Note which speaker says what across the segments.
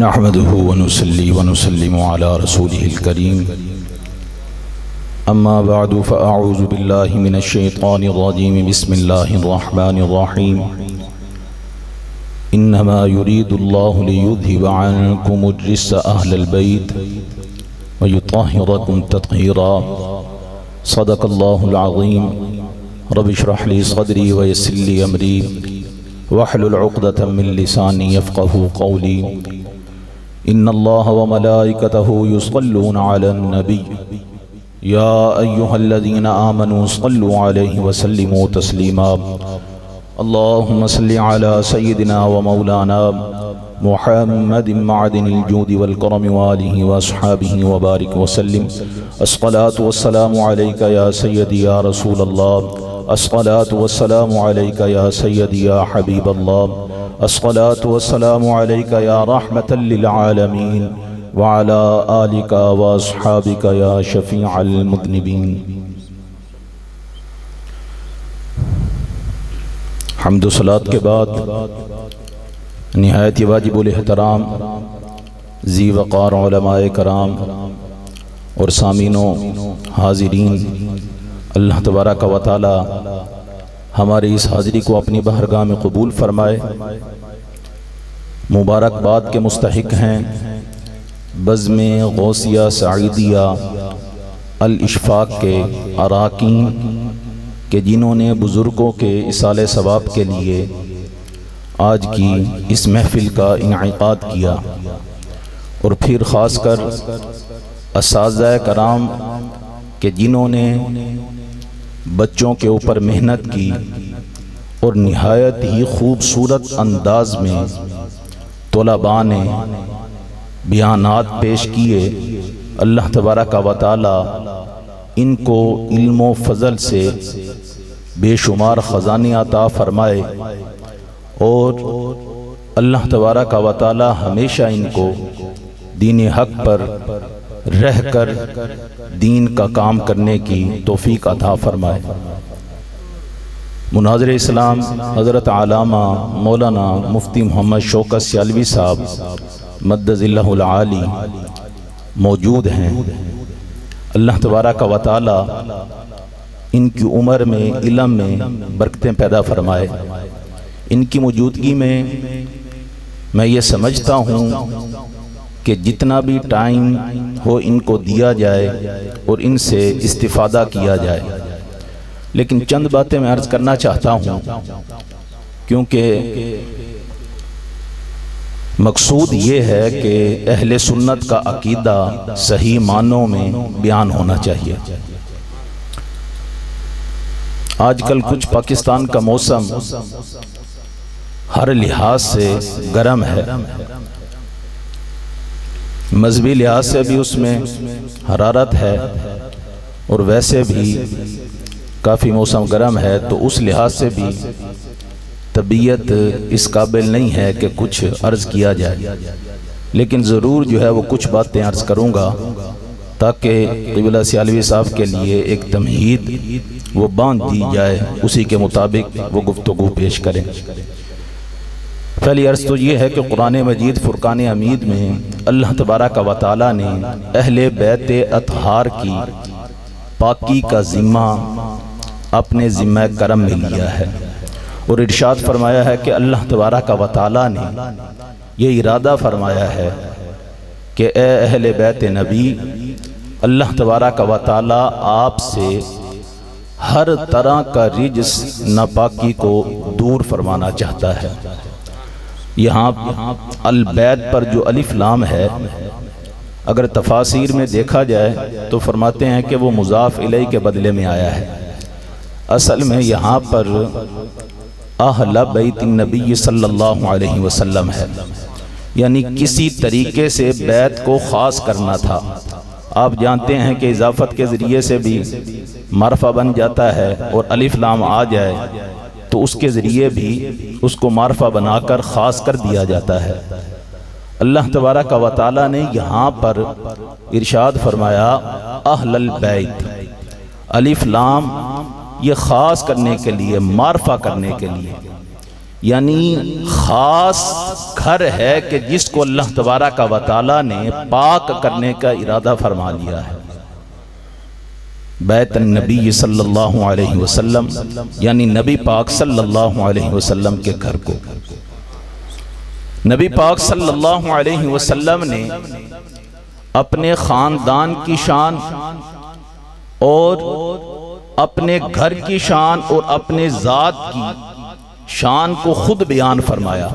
Speaker 1: نحمده ونصلي ونسلم على رسوله الكريم أما بعد فأعوذ بالله من الشيطان الرجيم بسم الله الرحمن الرحيم إنما يريد الله ليذهب عنكم الرجس أهل البيت ويطهركم تطهيرا صدق الله العظيم رب اشرح لي صدري ويسر لي أمري واحلل عقدة من لساني يفقهوا قولي إن الله وملائكته يصلون على النبي يا أيها الذين آمنوا صلوا عليه وسلموا تسليما اللهم صل على سيدنا ومولانا محمد معدن الجود والكرم وآله وأصحابه وبارك وسلم الصلاة والسلام عليك يا سيدي يا رسول الله الصلاة والسلام عليك يا سيدي يا حبيب الله الصلاة والسلام عليك يا رحمة للعالمين وعلى آلك وأصحابك يا شفيع المذنبين حمد و صلاة کے بعد نہایت واجب الاحترام ذی وقار علماء کرام اور سامعین و حاضرین، اللہ تبارک و تعالی ہماری اس حاضری کو اپنی بارگاہ میں قبول فرمائے۔ مبارکباد کے مستحق ہیں بزم غوثیہ سعیدیہ الاشفاق کے اراکین کہ جنہوں نے بزرگوں کے اصالہ ثواب کے لیے آج کی اس محفل کا انعقاد کیا، اور پھر خاص کر اساتذہ کرام کہ جنہوں نے بچوں کے اوپر محنت کی اور نہایت ہی خوبصورت انداز میں طلباء نے بیانات پیش کیے۔ اللہ تبارک و تعالی ان کو علم و فضل سے بے شمار خزانے عطا فرمائے، اور اللہ تبارک و تعالی ہمیشہ ان کو دین حق پر رہ کر دین کا کام کرنے کی توفیق عطا فرمائے۔ مناظر اسلام حضرت علامہ مولانا مفتی محمد شوکت سیالوی صاحب مدد اللہ العالی موجود ہیں۔ اللہ تبارک و تعالی ان کی عمر میں علم میں برکتیں پیدا فرمائے۔ ان کی موجودگی میں میں یہ سمجھتا ہوں کہ جتنا بھی ٹائم ہو ان کو دیا جائے اور ان سے استفادہ کیا جائے، لیکن چند باتیں میں عرض کرنا چاہتا ہوں کیونکہ مقصود یہ ہے کہ اہل سنت کا عقیدہ صحیح معنوں میں بیان ہونا چاہیے۔ آج کل کچھ پاکستان کا موسم ہر لحاظ سے گرم ہے، مذہبی لحاظ سے بھی اس میں حرارت ہے، اور ویسے بھی کافی موسم گرم ہے، تو اس لحاظ سے بھی طبیعت اس قابل نہیں ہے کہ کچھ عرض کیا جائے، لیکن ضرور جو ہے وہ کچھ باتیں عرض کروں گا تاکہ قبلہ سیالوی صاحب کے لیے ایک تمہید وہ باندھ دی جائے، اسی کے مطابق وہ گفتگو پیش کریں۔ پہلی عرض تو یہ ہے کہ قرآن مجید فرقان حمید میں اللہ تبارک و تعالی نے اہل بیت اطہار کی پاکی کا ذمہ اپنے ذمہ کرم میں لیا ہے، اور ارشاد فرمایا ہے کہ اللہ تبارک و تعالی نے یہ ارادہ فرمایا ہے کہ اے اہل بیت نبی، اللہ تبارک و تعالی آپ سے ہر طرح کا رجس ناپاکی کو دور فرمانا چاہتا ہے۔ یہاں البیت پر جو الف لام ہے، اگر تفاسیر میں دیکھا جائے تو فرماتے ہیں کہ وہ مضاف الیہ کے بدلے میں آیا ہے۔ اصل میں یہاں پر اہل بیت النبی صلی اللہ علیہ وسلم ہے، یعنی کسی طریقے سے بیت کو خاص کرنا تھا۔ آپ جانتے ہیں کہ اضافت کے ذریعے سے بھی معرفہ بن جاتا ہے، اور الف لام آ جائے تو اس کے ذریعے بھی اس کو معرفہ بنا کر خاص کر دیا جاتا ہے۔ اللہ تبارک و تعالی نے یہاں پر ارشاد فرمایا اہل البیت، الف لام یہ خاص کرنے کے لیے، معرفہ کرنے کے لیے یعنی خاص گھر ہے کہ جس کو اللہ تبارک و تعالی نے پاک کرنے کا ارادہ فرما لیا ہے۔ بیت النبی صلی اللہ علیہ وسلم یعنی نبی پاک صلی اللہ علیہ وسلم کے گھر کو نبی پاک صلی اللہ علیہ وسلم نے اپنے خاندان کی شان اور اپنے گھر کی شان اور اپنے ذات کی شان کو خود بیان فرمایا۔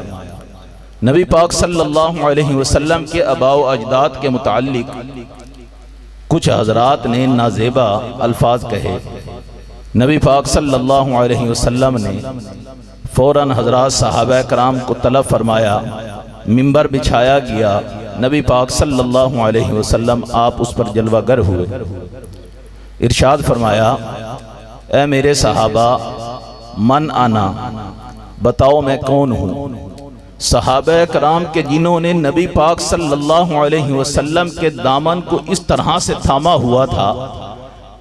Speaker 1: نبی پاک صلی اللہ علیہ وسلم کے آباء و اجداد کے متعلق کچھ حضرات نے نازیبا الفاظ کہے۔ نبی پاک صلی اللہ علیہ وسلم نے فوراً حضرات صحابہ کرام کو طلب فرمایا، منبر بچھایا گیا، نبی پاک صلی اللہ علیہ وسلم آپ اس پر جلوہ گر ہوئے۔ ارشاد فرمایا، اے میرے صحابہ، من آنا، بتاؤ میں کون ہوں؟ صحابہ کرام کے جنہوں نے نبی پاک صلی اللہ علیہ وسلم کے دامن کو اس طرح سے تھاما ہوا تھا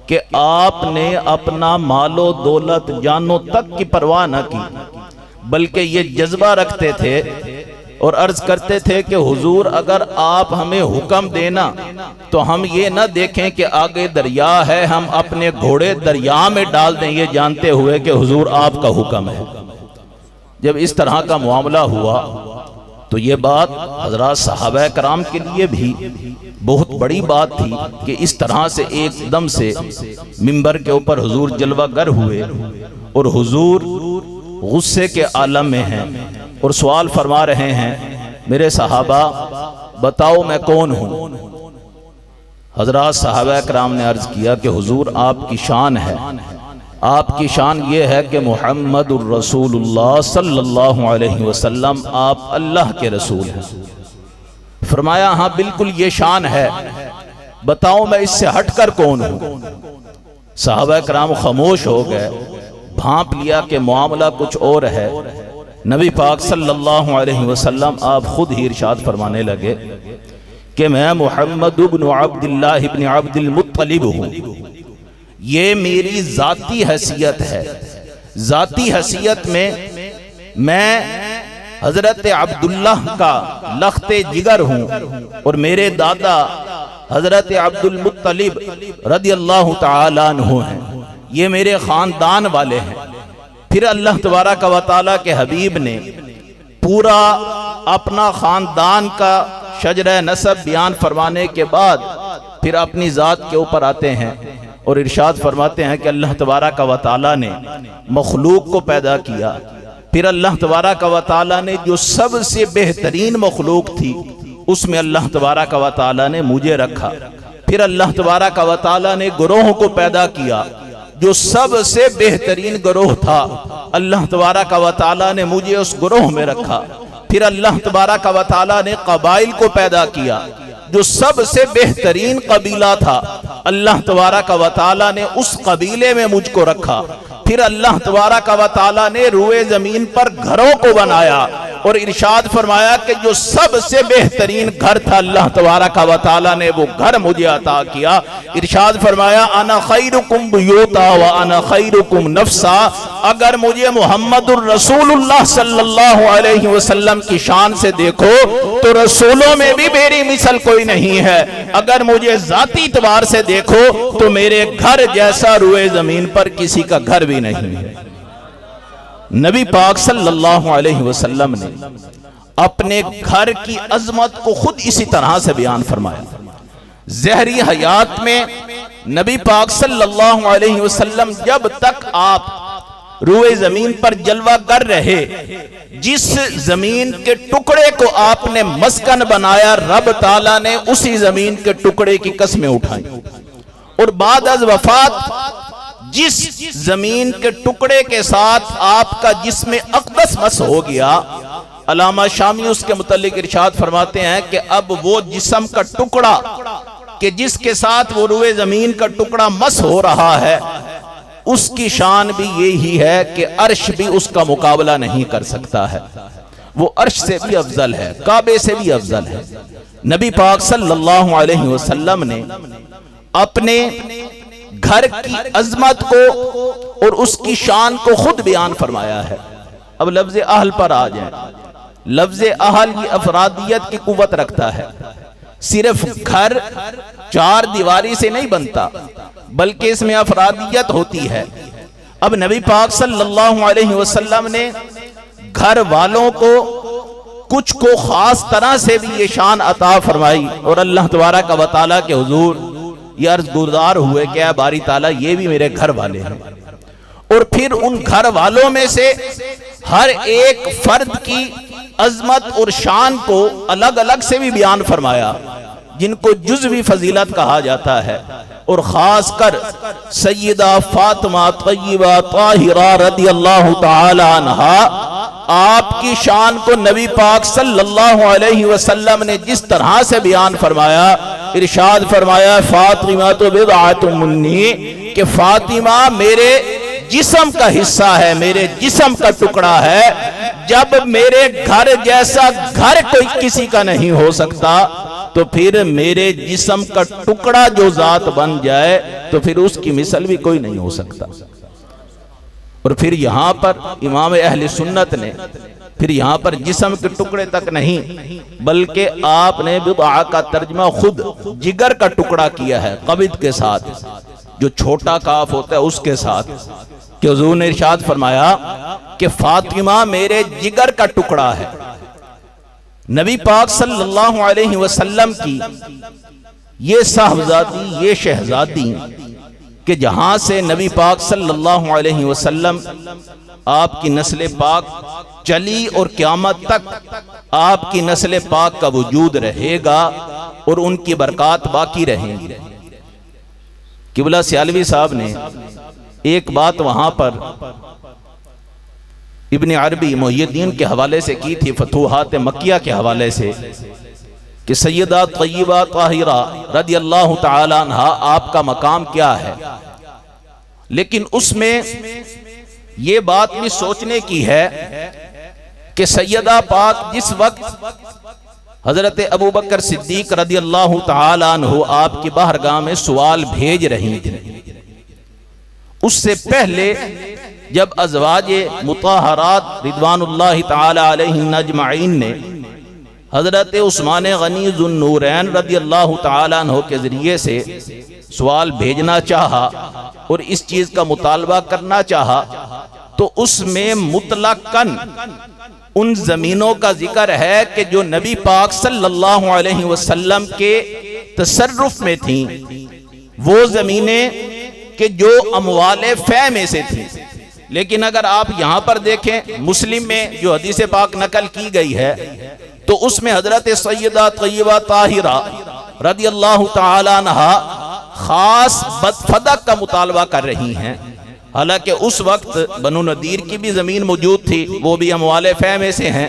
Speaker 1: کہ آپ نے اپنا مال و دولت جانوں تک کی پرواہ نہ کی، بلکہ یہ جذبہ رکھتے تھے اور عرض کرتے تھے کہ حضور اگر آپ ہمیں حکم دینا تو ہم یہ نہ دیکھیں کہ آگے دریا ہے، ہم اپنے گھوڑے دریا میں ڈال دیں، یہ جانتے ہوئے کہ حضور آپ کا حکم ہے۔ جب اس طرح کا معاملہ ہوا تو یہ بات حضرات صحابہ کرام کے لیے بھی بہت بڑی بات تھی کہ اس طرح سے ایک دم سے منبر کے اوپر حضور جلوہ گر ہوئے اور حضور غصے کے عالم میں ہیں اور سوال فرما رہے ہیں، میرے صحابہ بتاؤ میں کون ہوں؟ حضرات صحابہ کرام نے عرض کیا کہ حضور آپ کی شان ہے، آپ کی شان یہ ہے کہ محمد الرسول اللہ صلی اللہ علیہ وسلم آپ اللہ کے رسول ہیں۔ فرمایا ہاں بالکل یہ شان ہے، بتاؤ میں اس سے ہٹ کر کون ہوں؟ صحابہ کرام خاموش ہو گئے، بھانپ لیا کہ معاملہ کچھ اور ہے۔ نبی پاک صلی اللہ علیہ وسلم آپ خود ہی ارشاد فرمانے لگے کہ میں محمد ابن عبداللہ ابن عبد المطلب ہوں، یہ میری ذاتی حیثیت ہے۔ ذاتی حیثیت میں حضرت عبداللہ کا لخت جگر ہوں اور میرے دادا حضرت عبد المطلب رضی اللہ تعالیٰ عنہ ہیں، یہ میرے خاندان والے ہیں۔ پھر اللہ تبارک و تعالیٰ کے حبیب نے پورا اپنا خاندان کا شجرہ نسب بیان فرمانے کے بعد پھر اپنی ذات کے اوپر آتے ہیں اور ارشاد فرماتے ہیں کہ اللہ تبارک و تعالیٰ نے مخلوق کو پیدا کیا، پھر اللہ تبارک و تعالیٰ نے جو سب سے بہترین مخلوق تھی اس میں اللہ تبارک و تعالیٰ نے مجھے رکھا، پھر اللہ تبارک و تعالیٰ نے گروہ کو پیدا کیا، جو سب سے بہترین گروہ تھا اللہ تبارک و تعالیٰ نے مجھے اس گروہ میں رکھا، پھر اللہ تبارک و تعالیٰ نے قبائل کو پیدا کیا، جو سب سے بہترین قبیلہ تھا اللہ تبارک و تعالیٰ نے اس قبیلے میں مجھ کو رکھا، پھر اللہ تبارک و تعالیٰ نے روئے زمین پر گھروں کو بنایا اور ارشاد فرمایا کہ جو سب سے بہترین گھر تھا اللہ تبارک و تعالیٰ نے وہ گھر مجھے عطا کیا۔ ارشاد فرمایا انا خیرکم بیوتا وانا خیرکم نفسا، اگر مجھے محمد الرسول اللہ صلی اللہ علیہ وسلم کی شان سے دیکھو تو رسولوں میں بھی میری مثل کوئی نہیں ہے، اگر مجھے ذاتی اعتبار سے دیکھو تو میرے گھر جیسا روئے زمین پر کسی کا گھر بھی نہیں ہے۔ نبی پاک صلی اللہ علیہ وسلم نے اپنے گھر کی عظمت کو خود اسی طرح سے بیان فرمایا۔ ظہری حیات میں نبی پاک صلی اللہ علیہ وسلم جب تک آپ روئے زمین پر جلوہ گر رہے، جس زمین کے ٹکڑے کو آپ نے مسکن بنایا رب تعالیٰ نے اسی زمین کے ٹکڑے کی قسمیں اٹھائیں، اور بعد از وفات جس زمین کے ٹکڑے کے ساتھ آپ کا جسم اقدس مس ہو گیا، علامہ شامی اس کے متعلق ارشاد فرماتے ہیں کہ اب وہ جسم کا ٹکڑا کہ جس کے ساتھ وہ روئے زمین کا ٹکڑا مس ہو رہا ہے، اس کی شان بھی یہی ہے کہ عرش بھی اس کا مقابلہ نہیں کر سکتا ہے، وہ عرش سے بھی افضل ہے، کعبے سے بھی افضل ہے۔ نبی پاک صلی اللہ علیہ وسلم نے اپنے گھر کی عظمت کو اور اس کی شان کو خود بیان فرمایا ہے۔ اب لفظ اہل پر آ جائیں. لفظ اہل یہ افرادیت کی قوت رکھتا ہے. صرف گھر چار دیواری سے نہیں بنتا بلکہ اس میں افرادیت ہوتی ہے. اب نبی پاک صلی اللہ علیہ وسلم نے گھر والوں کو کچھ کو خاص طرح سے بھی یہ شان عطا فرمائی اور اللہ تبارک و تعالیٰ کے حضور یہ عرض گزار ہوئے کہ اے باری تعالیٰ یہ بھی میرے گھر والے ہیں. اور پھر ان گھر والوں میں سے ہر ایک فرد کی عظمت اور شان کو الگ الگ سے بھی بیان فرمایا جن کو جزوی فضیلت کہا جاتا ہے. اور خاص کر سیدہ فاطمہ طیبہ طاہرہ رضی اللہ تعالی عنہا آپ کی شان کو نبی پاک صلی اللہ علیہ وسلم نے جس طرح سے بیان فرمایا, ارشاد فرمایا فاطمہ تو بضعۃ منی, کہ فاطمہ میرے جسم کا حصہ ہے, میرے جسم کا ٹکڑا ہے. جب میرے گھر جیسا گھر کوئی کسی کا نہیں ہو سکتا تو پھر میرے جسم کا ٹکڑا جو ذات بن جائے تو پھر اس کی مثل بھی کوئی نہیں ہو سکتا. اور پھر یہاں پر امام اہل سنت نے پھر یہاں پر جسم کے ٹکڑے تک نہیں بلکہ آپ نے بضع کا ترجمہ خود جگر کا ٹکڑا کیا ہے, قبض کے ساتھ, جو چھوٹا کاف ہوتا ہے اس کے ساتھ, کہ حضور نے ارشاد فرمایا کہ فاطمہ میرے جگر کا ٹکڑا ہے. نبی پاک صلی اللہ علیہ وسلم کی یہ صاحبزادی, یہ شہزادی, کہ جہاں سے نبی پاک صلی اللہ علیہ وسلم آپ کی نسل پاک چلی اور قیامت تک آپ کی نسل پاک کا وجود رہے گا اور ان کی برکات باقی رہیں گی. قبلہ سیالوی صاحب نے ایک بات وہاں پر ابن عربی محی الدین کے حوالے سے کی تھی, فتوحات مکیہ کے حوالے سے, کہ سیدہ طیبہ طاہرہ رضی اللہ تعالی عنہ آپ کا مقام کیا ہے. لیکن اس میں یہ بات بھی سوچنے کی ہے کہ سیدہ پاک جس وقت حضرت ابوبکر صدیق رضی اللہ تعالی عنہ آپ کی بارگاہ میں سوال بھیج رہی تھی, اس سے پہلے جب ازواج مطہرات رضوان اللہ تعالی علیہن اجمعین نے حضرت عثمان غنی ذو النورین رضی اللہ تعالی عنہ کے ذریعے سے سوال بھیجنا چاہا اور اس چیز کا مطالبہ کرنا چاہا تو اس میں مطلقاً ان زمینوں کا ذکر ہے کہ جو نبی پاک صلی اللہ علیہ وسلم کے تصرف میں تھیں, وہ زمینیں کہ جو اموال فے میں سے تھیں. لیکن اگر آپ یہاں پر دیکھیں مسلم میں جو حدیث پاک نقل کی گئی ہے تو اس میں حضرت سیدہ طیبہ طاہرہ رضی اللہ تعالی عنہا خاص بدفدق کا مطالبہ کر رہی ہیں. حالانکہ اس وقت بنو نذیر کی بھی زمین موجود تھی, وہ بھی اموال فے میں سے ہیں,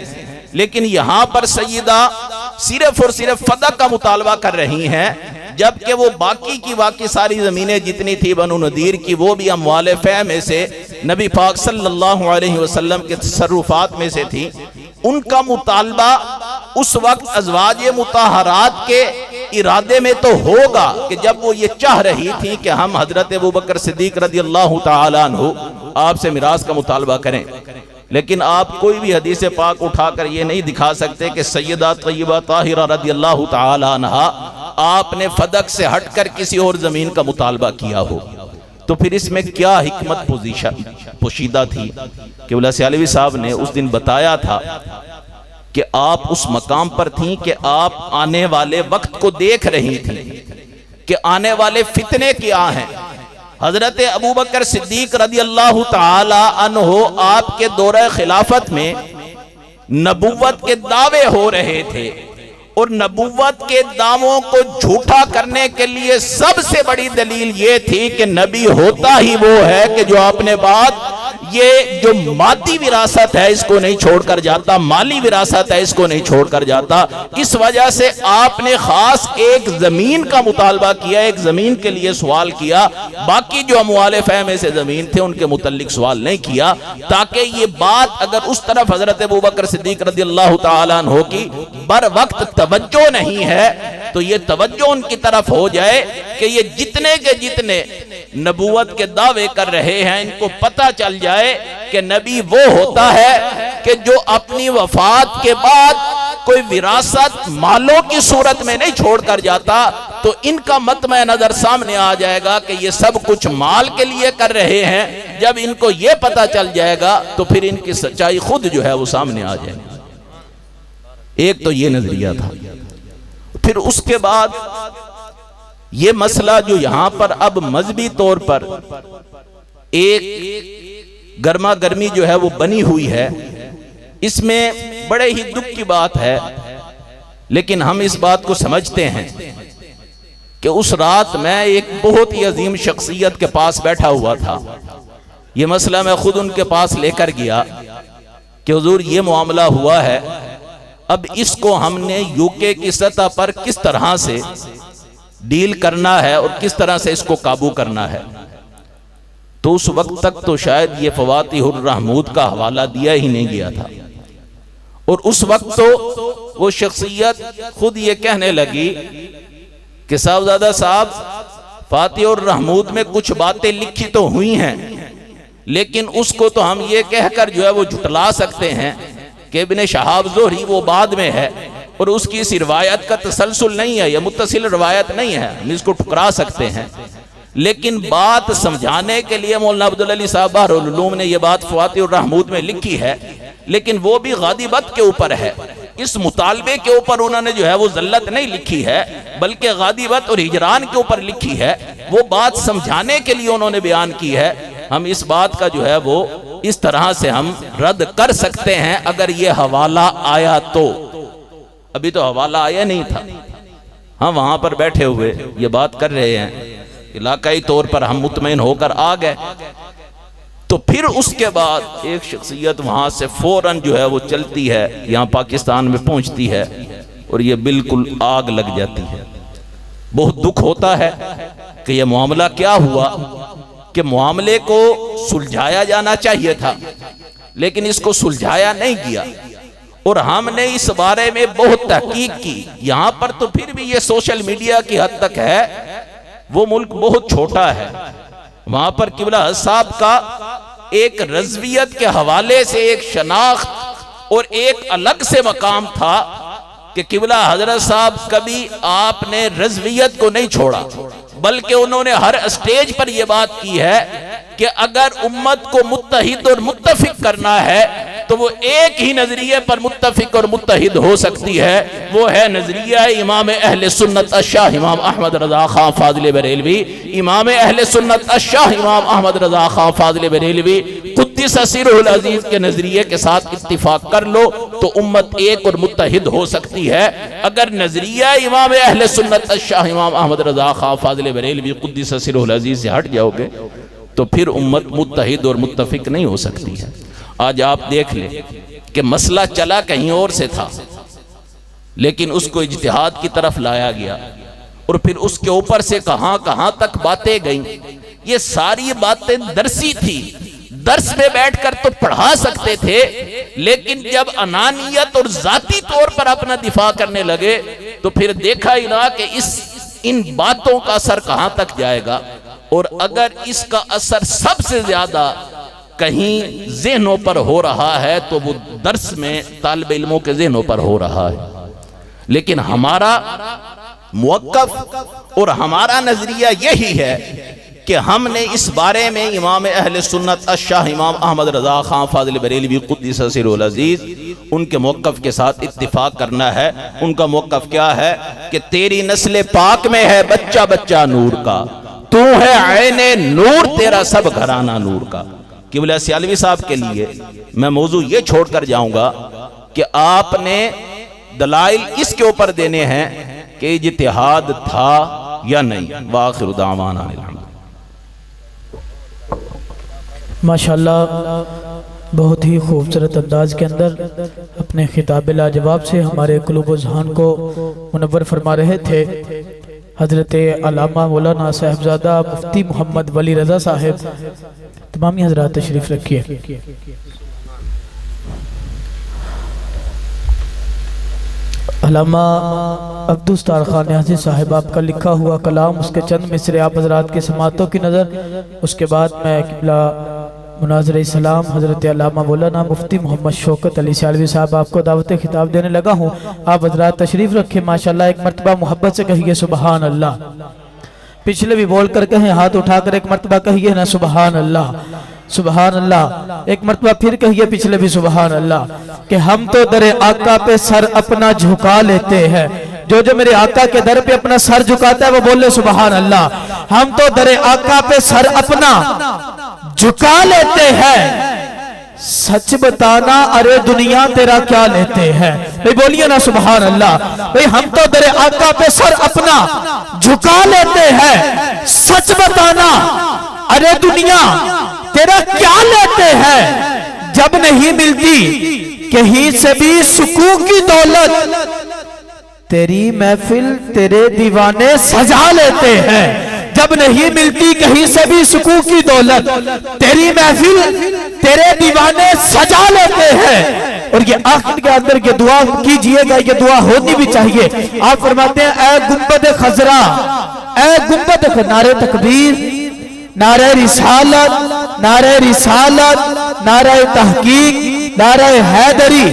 Speaker 1: لیکن یہاں پر سیدہ صرف اور صرف فدق کا مطالبہ کر رہی ہیں, جبکہ وہ باقی کی باقی ساری زمینیں جتنی تھی بنو نذیر کی وہ بھی اموال فے میں سے نبی پاک صلی اللہ علیہ وسلم کے تصرفات میں سے تھی. ان کا مطالبہ اس وقت ازواج مطہرات کے ارادے میں تو ہوگا کہ جب وہ یہ چاہ رہی تھی کہ ہم حضرت ابوبکر صدیق رضی اللہ تعالی عنہ آپ سے میراث کا مطالبہ کریں, لیکن آپ کوئی بھی حدیث پاک اٹھا کر یہ نہیں دکھا سکتے کہ سیدہ طیبہ طاہرہ رضی اللہ تعالی عنہا آپ نے فدق سے ہٹ کر کسی اور زمین کا مطالبہ کیا ہو. تو پھر اس میں کیا حکمت پوشیدہ تھی؟ کہ قبلہ سیالوی صاحب نے اس دن بتایا تھا کہ آپ اس مقام پر تھیں کہ آپ آنے والے وقت کو دیکھ رہی تھیں کہ آنے والے فتنے کیا ہیں. حضرت ابوبکر صدیق رضی اللہ تعالی عنہ آپ کے دورہ خلافت میں نبوت کے دعوے ہو رہے تھے, اور نبوت کے دعووں کو جھوٹا کرنے کے لیے سب سے بڑی دلیل یہ تھی کہ نبی ہوتا ہی وہ ہے کہ جو اپنے بعد یہ جو مادی وراثت ہے اس کو نہیں چھوڑ کر جاتا, مالی وراثت ہے اس کو نہیں چھوڑ کر جاتا. اس وجہ سے آپ نے خاص ایک زمین کا مطالبہ کیا, ایک زمین کے لیے سوال کیا, باقی جو اموال فے میں سے زمین تھے ان کے متعلق سوال نہیں کیا, تاکہ یہ بات اگر اس طرف حضرت ابوبکر صدیق رضی اللہ تعالیٰ عنہ کی بر وقت توجہ نہیں ہے تو یہ توجہ ان کی طرف ہو جائے کہ یہ جتنے کے جتنے نبوت کے دعوے کر رہے ہیں ان کو پتہ چل جائے جائے کہ نبی وہ ہوتا ہے کہ جو اپنی وفات کے بعد کوئی وراثت مالوں کی صورت میں نہیں چھوڑ کر جاتا، تو ان کا مطمع نظر سامنے آ جائے گا کہ یہ سب کچھ مال کے لیے کر رہے ہیں۔ جب ان کو یہ پتہ چل جائے گا تو پھر ان کی سچائی خود جو ہے وہ سامنے آ جائے گی۔ ایک تو یہ نظریہ تھا۔ پھر اس کے بعد یہ مسئلہ جو یہاں پر اب مذہبی طور پر ایک گرما گرمی جو ہے وہ بنی ہوئی ہے، اس میں بڑے ہی دکھ کی بات ہے، لیکن ہم اس بات کو سمجھتے ہیں کہ اس رات میں ایک بہت ہی عظیم شخصیت کے پاس بیٹھا ہوا تھا۔ یہ مسئلہ میں خود ان کے پاس لے کر گیا کہ حضور یہ معاملہ ہوا ہے، اب اس کو ہم نے UK کی سطح پر کس طرح سے ڈیل کرنا ہے اور کس طرح سے اس کو قابو کرنا ہے۔ تو اس وقت تک تو شاید یہ فواتح الرحمود کا حوالہ دیا ہی نہیں گیا تھا، اور اس وقت تو وہ شخصیت خود یہ کہنے لگی کہ صاحبزادہ صاحب فاتح الرحمود میں کچھ باتیں لکھی تو ہوئی ہیں، لیکن اس کو تو ہم یہ کہہ کر جو ہے وہ جھٹلا سکتے ہیں کہ ابن شہاب زہری وہ بعد میں ہے اور اس کی اس روایت کا تسلسل نہیں ہے، یہ متصل روایت نہیں ہے، ہم اس کو ٹکرا سکتے ہیں۔ لیکن بات سمجھانے کے لیے مولانا عبدالعلی صاحب بحر العلوم نے یہ بات فواتح الرحمود میں لکھی ہے، لیکن وہ بھی غادبت کے اوپر ہے۔ اس مطالبے کے اوپر انہوں نے جو ہے وہ ذلت نہیں لکھی ہے، بلکہ غادبت اور ہجران کے اوپر لکھی ہے۔ وہ بات سمجھانے کے لیے انہوں نے بیان کی ہے۔ ہم اس بات کا جو ہے وہ اس طرح سے ہم رد کر سکتے ہیں اگر یہ حوالہ آیا تو۔ ابھی تو حوالہ آیا نہیں تھا، ہم وہاں پر بیٹھے ہوئے یہ بات کر رہے ہیں، علاقائی طور پر ہم مطمئن ہو کر آ گئے۔ تو پھر اس کے بعد ایک شخصیت وہاں سے فوراً جو ہے وہ چلتی ہے، یہاں پاکستان میں پہنچتی ہے، اور یہ بالکل آگ لگ جاتی ہے۔ بہت دکھ ہوتا ہے کہ یہ معاملہ کیا ہوا، کہ معاملے کو سلجھایا جانا چاہیے تھا، لیکن اس کو سلجھایا نہیں گیا، اور ہم نے اس بارے میں بہت تحقیق کی۔ یہاں پر تو پھر بھی یہ سوشل میڈیا کی حد تک ہے، وہ ملک بہت چھوٹا ہے۔ وہاں پر قبلہ صاحب کا ایک رضویت کے حوالے سے ایک شناخت اور ایک الگ سے مقام تھا کہ قبلہ حضرت صاحب کبھی آپ نے رضویت کو نہیں چھوڑا، بلکہ انہوں نے ہر اسٹیج پر یہ بات کی ہے کہ اگر امت کو متحد اور متفق کرنا ہے تو وہ ایک ہی نظریے پر متفق اور متحد ہو سکتی ہے، وہ ہے نظریہ امام اہل سنت الشاہ امام احمد رضا خان فاضل بریلوی۔ امام اہل سنت الشاہ امام احمد رضا خان فاضل بریلوی قدس سرہ العزیز کے نظریے کے ساتھ اتفاق کر لو تو امت ایک اور متحد ہو سکتی ہے۔ اگر نظریہ امام اہل سنت الشاہ امام احمد رضا خان فاضل بریلوی قدس سرہ العزیز سے ہٹ جاؤ گے تو پھر امت متحد اور متفق نہیں ہو سکتی ہے۔ آج آپ دیکھ لیں کہ مسئلہ چلا کہیں اور سے تھا، لیکن اس کو اجتہاد کی طرف لایا گیا، اور پھر اس کے اوپر سے کہاں کہاں تک باتیں گئیں۔ یہ ساری باتیں درسی تھی، درس میں بیٹھ کر تو پڑھا سکتے تھے، لیکن جب انانیت اور ذاتی طور پر اپنا دفاع کرنے لگے تو پھر دیکھا ہی نہ کہ ان باتوں کا اثر کہاں تک جائے گا۔ اور اگر اس کا اثر سب سے زیادہ کہیں ذہنوں پر ہو رہا ہے تو وہ درس میں طالب علموں کے ذہنوں پر ہو رہا ہے، لیکن ہمارا موقف اور ہمارا نظریہ یہی ہے کہ ہم نے اس بارے میں امام اہل سنت الشاہ امام احمد رضا خان فاضل بریلوی قدس سرہ العزیز ان کے موقف کے ساتھ اتفاق کرنا ہے۔ ان کا موقف کیا ہے کہ تیری نسل پاک میں ہے بچہ بچہ نور کا، تو ہے عین نور تیرا سب گھرانہ نور کا۔ قبلہ سیالوی صاحب کے لیے میں موضوع یہ چھوڑ کر جاؤں گا کہ آپ نے دلائل اس کے اوپر دینے ہیں کہ اجتہاد تھا یا نہیں۔ وآخر دعوانا الحمد۔
Speaker 2: ماشاءاللہ بہت ہی خوبصورت انداز کے اندر اپنے خطاب لاجواب سے ہمارے قلوب و ذہن کو منور فرما رہے تھے حضرت علامہ مولانا صاحبزادہ مفتی محمد ولی رضا صاحب۔ تمامی حضرات تشریف رکھیے۔ علامہ عبدالستار خان نیازی صاحب آپ کا لکھا ہوا کلام، اس کے چند مصرے آپ حضرات کے سماعتوں کی نظر، اس کے بعد میں قبلہ مناظر اسلام حضرت علامہ مولانا مفتی محمد شوکت علی سیالوی صاحب آپ کو دعوت خطاب دینے لگا ہوں. آپ حضرات تشریف رکھیں. ماشاءاللہ ایک مرتبہ محبت سے کہیے سبحان اللہ. پچھلے بھی بول کر کہیں, ہاتھ اٹھا کر ایک مرتبہ کہیے نا سبحان اللہ سبحان اللہ. ایک مرتبہ پھر کہیے پچھلے بھی سبحان اللہ. کہ ہم تو در آقا پہ سر اپنا جھکا لیتے ہیں. جو میرے آقا کے در پہ اپنا سر جھکاتا ہے وہ بولے سبحان اللہ. ہم تو در آقا پہ سر اپنا جھکا لیتے ہیں. سچ بتانا ارے دنیا تیرا کیا لیتے ہیں. بھئی بولیے نا سبحان اللہ. بھئی ہم تو در آقا پہ سر اپنا جھکا لیتے ہیں. سچ بتانا ارے دنیا تیرا کیا لیتے ہیں. جب نہیں ملتی کہیں سے بھی سکون کی دولت, تیری محفل تیرے دیوانے سجا لیتے ہیں. جب نہیں ملتی کہیں سے بھی سکون کی دولت, تیری محفل تیرے دیوانے سجا لیتے ہیں. اور یہ آخر کے اندر یہ دعا کیجئے گا, یہ دعا ہونی بھی چاہیے. آپ فرماتے ہیں اے گنبد خضرا, اے گنبد خضرا, نعرہ تکبیر, نعرہ رسالت, نعرہ رسالت, نعرہ تحقیق, نعرہ حیدری,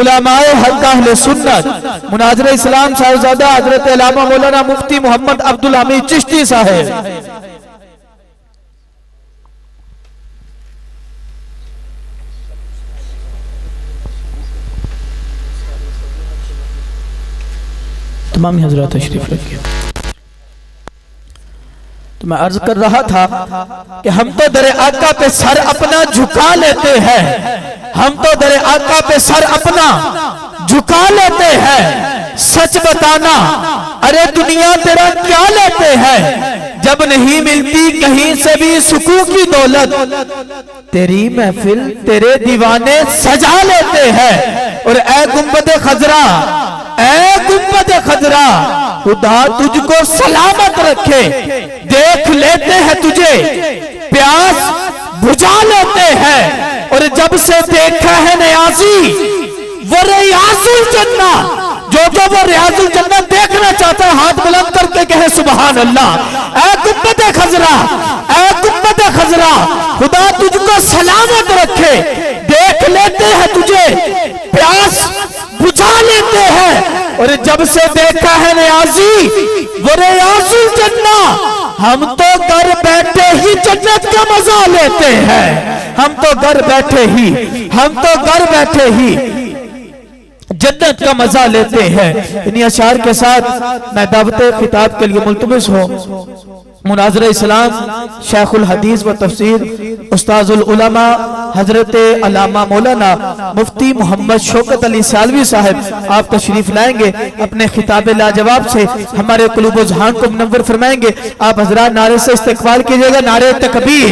Speaker 2: علماء حق اہل سنت, مناظر اسلام صاحبزادہ حضرت علامہ مولانا مفتی محمد عبدالحمید چشتی صاحب. تمام حضرات تشریف رکھیں. تو میں عرض کر رہا تھا کہ ہم تو در آقا پہ سر اپنا جھکا لیتے ہیں. ہم تو در آقا پہ سر اپنا جھکا لیتے ہیں. سچ بتانا ارے دنیا تیرا کیا لیتے ہیں. جب نہیں ملتی کہیں سے بھی سکون کی دولت, تیری محفل تیرے دیوانے سجا لیتے ہیں. اور اے گنبد خضرا, اے گنبد خضرا, خدا تجھ کو سلامت رکھے. دیکھ لیتے ہیں تجھے, پیاس بجھا لیتے ہیں. اور جب سے دیکھا ہے نیازی وہ ریاض الجنہ, جو وہ ریاض الجنہ دیکھنا چاہتا ہے ہاتھ بلند کر کے کہے سبحان اللہ. اے گنبد خضرا, اے گنبد خضرا, خدا تجھ کو سلامت رکھے. دیکھ لیتے ہیں تجھے, پیاس بجھا لیتے ہیں. اور جب سے دیکھا ہے نیازی وہ ریاض الجنہ, ہم تو گھر بیٹھے ہی جنت کا مزہ لیتے ہیں. ہم تو گھر بیٹھے ہی جنت کا مزہ لیتے ہیں. انہی اشعار کے ساتھ میں دعوت خطاب کے لیے ملتمس ہوں. مناظر اسلام شیخ الحدیث و تفسیر استاذ العلماء حضرت علامہ مولانا مفتی محمد شوکت علی سیالوی صاحب آپ تشریف لائیں گے. اپنے خطاب لاجواب سے ہمارے قلوب و ذہان کو منور فرمائیں گے. آپ حضرات نعرے سے استقبال کیجئے گا. نعرہ تکبیر,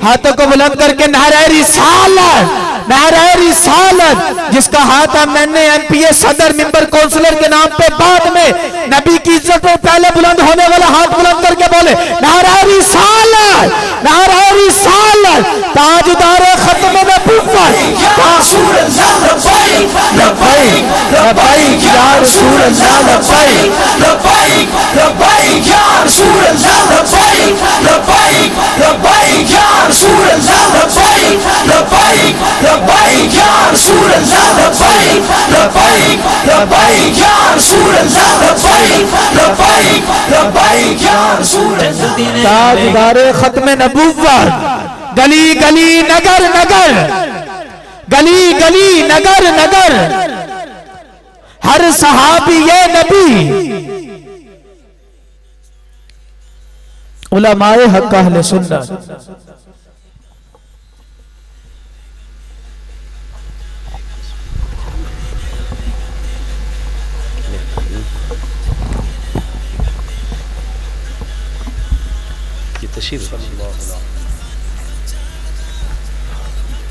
Speaker 2: ہاتھوں کو بلند کر کے نعرہ رسالت, نعرہ رسالت, جس کا ہاتھ میں نے ایم پی اے صدر ممبر کونسلر کے نام پہ بعد میں نبی کی عزت میں پہلے بلند ہونے والا ہاتھ بلند کر کے بولے نعرہ رسالت, نعرہ رسالت, تاجدار ختم نبوت. یا رسول اللہ لبیک لبیک لبیک, یا رسول اللہ لبیک لبیک لبیک, یا رسول اللہ لبیک لبیک لبیک, یا رسول اللہ لبیک لبیک لبیک, یا رسول اللہ لبیک لبیک لبیک, یا رسول اللہ لبیک لبیک لبیک, یا رسول اللہ. تاجدار ختم نبوت, گلی گلی نگر نگر, گلی گلی نگر نگر, ہر صحابی نبی, علماء حق اہل سنت.
Speaker 3: تشریف